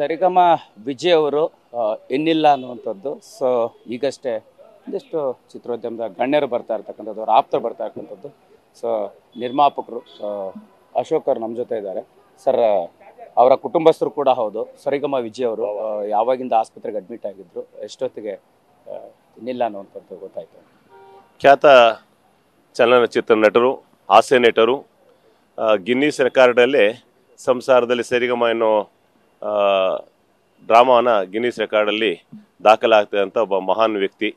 ಸರಿಗಮ ವಿಜಯ್ ಅವರು ಎನ್ನಿಲ್ಲ ಅನ್ನುವಂಥದ್ದು. ಸೊ ಈಗಷ್ಟೇ ಒಂದಿಷ್ಟು ಚಿತ್ರೋದ್ಯಮದ ಗಣ್ಯರು ಬರ್ತಾ ಇರ್ತಕ್ಕಂಥದ್ದು, ಅವ್ರ ಆಪ್ತರು ಬರ್ತಾ ಇರ್ತಕ್ಕಂಥದ್ದು. ಸೊ ನಿರ್ಮಾಪಕರು ಅಶೋಕ್ ಅವರು ನಮ್ಮ ಜೊತೆ ಇದ್ದಾರೆ. ಸರ್, ಅವರ ಕುಟುಂಬಸ್ಥರು ಕೂಡ ಹೌದು. ಸರಿಗಮ ವಿಜಯ್ ಅವರು ಯಾವಾಗಿಂದ ಆಸ್ಪತ್ರೆಗೆ ಅಡ್ಮಿಟ್ ಆಗಿದ್ರು, ಎಷ್ಟೊತ್ತಿಗೆ ಎನ್ನಿಲ್ಲ ಅನ್ನುವಂಥದ್ದು ಗೊತ್ತಾಯ್ತು? ಖ್ಯಾತ ಚಲನಚಿತ್ರ ನಟರು, ಹಾಸ್ಯ ನಟರು, ಗಿನ್ನಿಸ್ ರೆಕಾರ್ಡಲ್ಲೇ ಸಂಸಾರದಲ್ಲಿ ಸರಿಗಮ ಅನ್ನೋ ಡ್ರಾಮಾನ ಗಿನ್ನಿಸ್ ರೆಕಾರ್ಡಲ್ಲಿ ದಾಖಲಾಗ್ತದೆ ಅಂತ ಒಬ್ಬ ಮಹಾನ್ ವ್ಯಕ್ತಿ.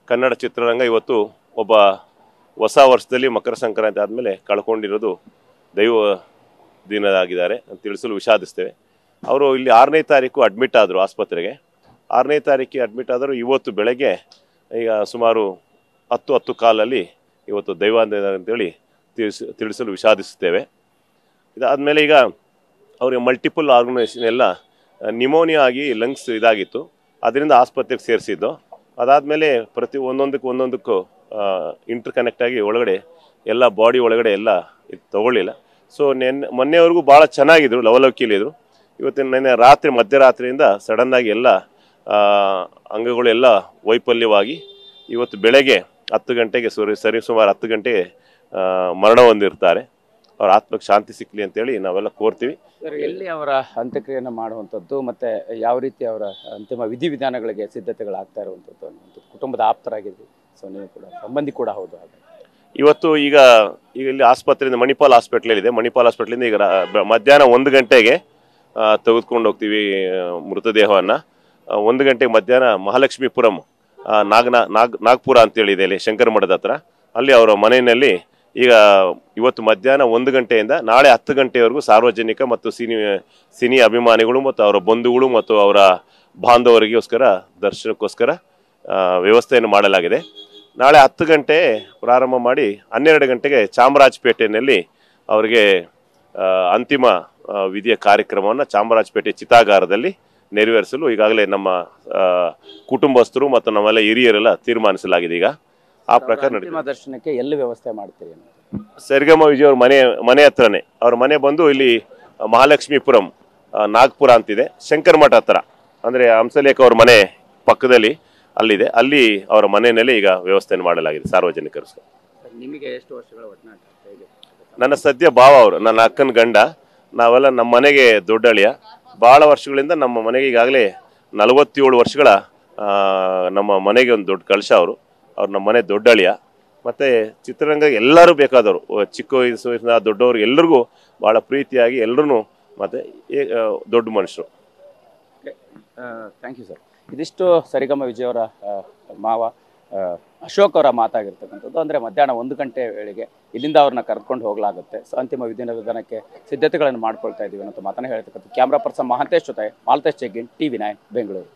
ಕನ್ನಡ ಚಿತ್ರರಂಗ ಇವತ್ತು ಒಬ್ಬ ಹೊಸ ವರ್ಷದಲ್ಲಿ ಮಕರ ಸಂಕ್ರಾಂತಿ ಆದಮೇಲೆ ಕಳ್ಕೊಂಡಿರೋದು ದೈವ ದಿನದಾಗಿದ್ದಾರೆ ಅಂತ ತಿಳಿಸಲು ವಿಷಾದಿಸ್ತೇವೆ. ಅವರು ಇಲ್ಲಿ 6ನೇ ತಾರೀಕು ಅಡ್ಮಿಟ್ ಆದರು ಆಸ್ಪತ್ರೆಗೆ. 6ನೇ ತಾರೀಕಿಗೆ ಅಡ್ಮಿಟ್ ಆದರು. ಇವತ್ತು ಬೆಳಗ್ಗೆ ಈಗ ಸುಮಾರು 10 ಕಾಲಲ್ಲಿ ಇವತ್ತು ದೈವಾಂತ ಅಂತೇಳಿ ತಿಳಿಸಲು ವಿಷಾದಿಸುತ್ತೇವೆ. ಇದಾದಮೇಲೆ ಈಗ ಅವರಿಗೆ ಮಲ್ಟಿಪಲ್ ಆರ್ಗನೈಸೇಷನ್ ಎಲ್ಲ ನಿಮೋನಿಯಾ ಆಗಿ ಲಂಗ್ಸ್ ಇದಾಗಿತ್ತು, ಅದರಿಂದ ಆಸ್ಪತ್ರೆಗೆ ಸೇರಿಸಿದ್ದು. ಅದಾದಮೇಲೆ ಒಂದೊಂದಕ್ಕೂ ಇಂಟರ್ ಕನೆಕ್ಟ್ ಆಗಿ ಒಳಗಡೆ ಎಲ್ಲ ಬಾಡಿ ಒಳಗಡೆ ಎಲ್ಲ ಇದು ತಗೊಳ್ಳಿಲ್ಲ. ಸೊ ಮೊನ್ನೆವರೆಗೂ ಭಾಳ ಚೆನ್ನಾಗಿದ್ರು, ಲವಲವಿಕೆಯಲ್ಲಿದ್ದರು. ಇವತ್ತಿನ ಮಧ್ಯರಾತ್ರಿಯಿಂದ ಸಡನ್ನಾಗಿ ಎಲ್ಲ ಅಂಗಗಳೆಲ್ಲ ವೈಫಲ್ಯವಾಗಿ ಇವತ್ತು ಬೆಳಗ್ಗೆ 10 ಗಂಟೆಗೆ ಸುಮಾರು 10 ಗಂಟೆಗೆ ಮರಣ ಹೊಂದಿರ್ತಾರೆ. ಅವ್ರ ಆತ್ಮಕ್ಕೆ ಶಾಂತಿ ಸಿಕ್ಕಲಿ ಅಂತೇಳಿ ನಾವೆಲ್ಲ ಕೋರ್ತೀವಿ. ಸರ್, ಎಲ್ಲಿ ಅವರ ಅಂತ್ಯಕ್ರಿಯೆಯನ್ನು ಮಾಡುವಂಥದ್ದು ಮತ್ತು ಯಾವ ರೀತಿ ಅವರ ಅಂತಿಮ ವಿಧಿವಿಧಾನಗಳಿಗೆ ಸಿದ್ಧತೆಗಳಾಗ್ತಾ ಇರುವಂಥದ್ದು ಅನ್ನುವಂಥದ್ದು, ಕುಟುಂಬದ ಆಪ್ತರಾಗಿದ್ವಿ. ಸೊ ನೀವು ಕೂಡ ಸಂಬಂಧಿ ಕೂಡ ಹೌದು. ಇವತ್ತು ಈಗ ಇಲ್ಲಿ ಆಸ್ಪತ್ರೆಯಿಂದ ಮಣಿಪಾಲ್ ಹಾಸ್ಪಿಟ್ಲಿದೆ. ಮಣಿಪಾಲ್ ಹಾಸ್ಪಿಟ್ಲಿಂದ ಈಗ ಮಧ್ಯಾಹ್ನ 1 ಗಂಟೆಗೆ ತೆಗೆದುಕೊಂಡು ಹೋಗ್ತೀವಿ ಮೃತದೇಹವನ್ನು. 1 ಗಂಟೆಗೆ ಮಧ್ಯಾಹ್ನ ಮಹಾಲಕ್ಷ್ಮೀಪುರಂ ನಾಗ್ಪುರ ಅಂತೇಳಿ ಇದೆ, ಇಲ್ಲಿ ಶಂಕರ ಮಠದ ಹತ್ರ. ಅಲ್ಲಿ ಅವರ ಮನೆಯಲ್ಲಿ ಈಗ ಇವತ್ತು ಮಧ್ಯಾಹ್ನ 1 ಗಂಟೆಯಿಂದ ನಾಳೆ 10 ಗಂಟೆವರೆಗೂ ಸಾರ್ವಜನಿಕ ಮತ್ತು ಸಿನಿ ಅಭಿಮಾನಿಗಳು ಮತ್ತು ಅವರ ಬಂಧುಗಳು ಮತ್ತು ಅವರ ಬಾಂಧವರಿಗೋಸ್ಕರ ದರ್ಶನಕ್ಕೋಸ್ಕರ ವ್ಯವಸ್ಥೆಯನ್ನು ಮಾಡಲಾಗಿದೆ. ನಾಳೆ 10 ಗಂಟೆ ಪ್ರಾರಂಭ ಮಾಡಿ 12 ಗಂಟೆಗೆ ಚಾಮರಾಜಪೇಟೆಯಲ್ಲಿ ಅವರಿಗೆ ಅಂತಿಮ ವಿಧಿಯ ಕಾರ್ಯಕ್ರಮವನ್ನು ಚಾಮರಾಜಪೇಟೆ ಚಿತಾಗಾರದಲ್ಲಿ ನೆರವೇರಿಸಲು ಈಗಾಗಲೇ ನಮ್ಮ ಕುಟುಂಬಸ್ಥರು ಮತ್ತು ನಮ್ಮೆಲ್ಲ ಹಿರಿಯರೆಲ್ಲ ತೀರ್ಮಾನಿಸಲಾಗಿದೆ. ಈಗ ಆ ಪ್ರಕಾರ ದರ್ಶನಕ್ಕೆ ಎಲ್ಲಿ ವ್ಯವಸ್ಥೆ ಮಾಡ್ತೀರಿ? ಸರಿಗಮ ವಿಜಯ್ ಅವ್ರ ಮನೆ ಹತ್ರನೇ. ಅವ್ರ ಮನೆ ಬಂದು ಇಲ್ಲಿ ಮಹಾಲಕ್ಷ್ಮೀಪುರಂ ನಾಗ್ಪುರ ಅಂತಿದೆ, ಶಂಕರ ಮಠ ಹತ್ರ, ಅಂದರೆ ಹಂಸಲೇಖ ಅವ್ರ ಮನೆ ಪಕ್ಕದಲ್ಲಿ ಅಲ್ಲಿದೆ. ಅಲ್ಲಿ ಅವರ ಮನೆಯಲ್ಲಿ ಈಗ ವ್ಯವಸ್ಥೆಯನ್ನು ಮಾಡಲಾಗಿದೆ ಸಾರ್ವಜನಿಕರು. ನಿಮಗೆ ಎಷ್ಟು ವರ್ಷಗಳ ಒಡನಾಟ? ನನ್ನ ಸದ್ಯ ಭಾವ ಅವರು, ನನ್ನ ಅಕ್ಕನ ಗಂಡ. ನಾವೆಲ್ಲ ನಮ್ಮ ಮನೆಗೆ ದೊಡ್ಡಳಿಯ. ಭಾಳ ವರ್ಷಗಳಿಂದ ನಮ್ಮ ಮನೆಗೆ ಈಗಾಗಲೇ 47 ವರ್ಷಗಳ ನಮ್ಮ ಮನೆಗೆ ಒಂದು ದೊಡ್ಡ ಕಳಶ ಅವರು. ನಮ್ಮ ಮನೆ ದೊಡ್ಡಳಿಯ. ಮತ್ತು ಚಿತ್ರರಂಗ ಎಲ್ಲರೂ ಬೇಕಾದವರು, ಚಿಕ್ಕ ವಯಸ್ಸಿನ ದೊಡ್ಡವರು ಎಲ್ಲರಿಗೂ ಭಾಳ ಪ್ರೀತಿಯಾಗಿ ಎಲ್ಲರೂ ಮತ್ತು ದೊಡ್ಡ ಮನುಷ್ಯರು. Thank you sir. ಇದಿಷ್ಟು ಸರಿಗಮ ವಿಜಯ್ ಅವರ ಮಾವ ಅಶೋಕ್ ಅವರ ಮಾತಾಗಿರ್ತಕ್ಕಂಥದ್ದು. ಅಂದರೆ ಮಧ್ಯಾಹ್ನ 1 ಗಂಟೆ ವೇಳೆಗೆ ಇಲ್ಲಿಂದ ಅವ್ರನ್ನ ಕರ್ಕೊಂಡು ಹೋಗಲಾಗುತ್ತೆ. ಸೊ ಅಂತಿಮ ವಿಧಾನಕ್ಕೆ ಸಿದ್ಧತೆಗಳನ್ನು ಮಾಡ್ಕೊಳ್ತಾ ಇದ್ದೀವಿ ಅಂತ ಮಾತನ್ನು ಹೇಳ್ತಕ್ಕಂಥದ್ದು. ಕ್ಯಾಮ್ರಾ ಪರ್ಸನ್ ಮಹಾಂತೇಶ್ ಜೊತೆ ಮಾಲ್ತೇಶ್ ಚೆಗ್ಗಿನ್, TV9 ಬೆಂಗಳೂರು.